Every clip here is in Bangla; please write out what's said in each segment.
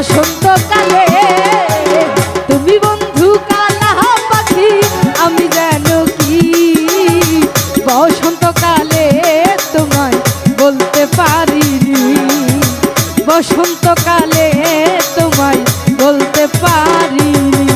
বসন্তকালে তুমি বন্ধু কালা পাখি আমি যেন কি বসন্তকালে তোমায় বলতে পারিনি বসন্তকালে তোমায় বলতে পারিনি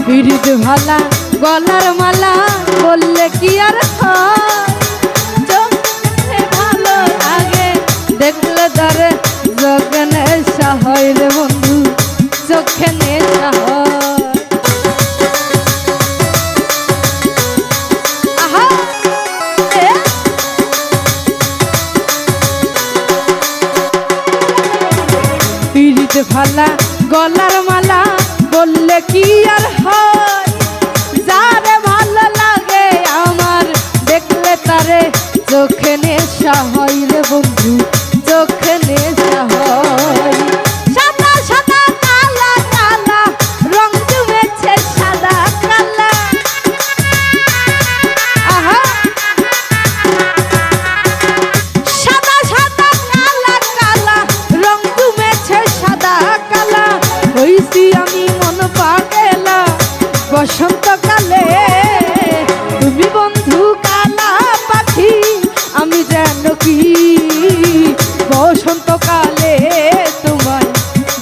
পিরিত ভালা গলার মালা বললে কি আর চোখে ভালো লাগে দেখলে তারে চোখে নেশা হয় রে বন্ধু চোখে নেশা হয় পিরিত ভালা গলার মালা বললে কি আর হয় যারে ভালো লাগে আমার দেখলে তারে চোখে নেশা হয় রে বন্ধু চোখে নেশা হয় সাদা সাদা কালা কালা রং জমেছে সাদা কালা আহা সাদা সাদা কালা কালা রং জমেছে সাদা কালা হইছি আমি মন পাগলা বসন্তকালে তুমি বন্ধু কালা পাখি আমি যেন কি বসন্তকালে তোমায়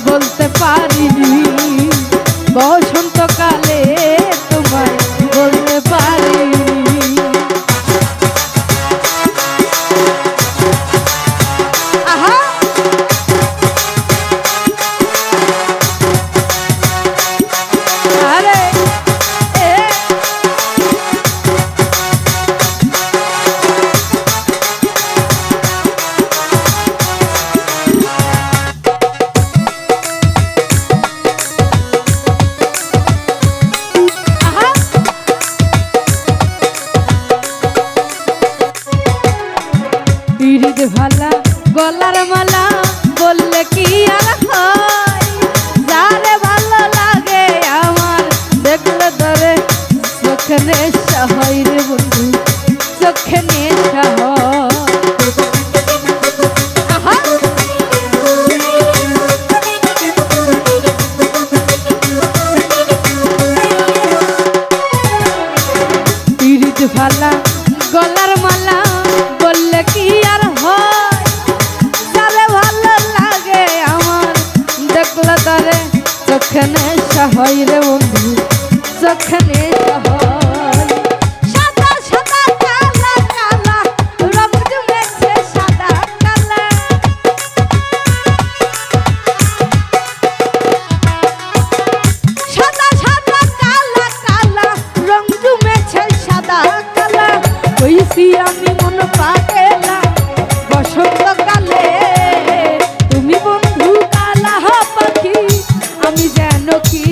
বলতে পারিনি বসন্তকালে তোমায় বলতে পারিনি আহা আরে পিরিত ভালা গলার মালা বললে কি আর হয় যারে ভালো লাগে আমার দেখলে ধরে চোখে নেশা হয় রে বন্ধু চোখে নেশা হয় পিরিত ভালা গলার মালা বললে কি আর হয় যারে ভালো লাগে আমার দেখলে তারে চোখে নেশা হয় রে বন্ধু চোখে নেশা হয় সাদা সাদা কালা কালা রং জমেছে সাদা কালা সাদা সাদা কালা কালা রং জমেছে সাদা কালা হইছি আমি মন পাগলা বসন্তকালে তুমি বন্ধু কালা পাখি আমি যেন কি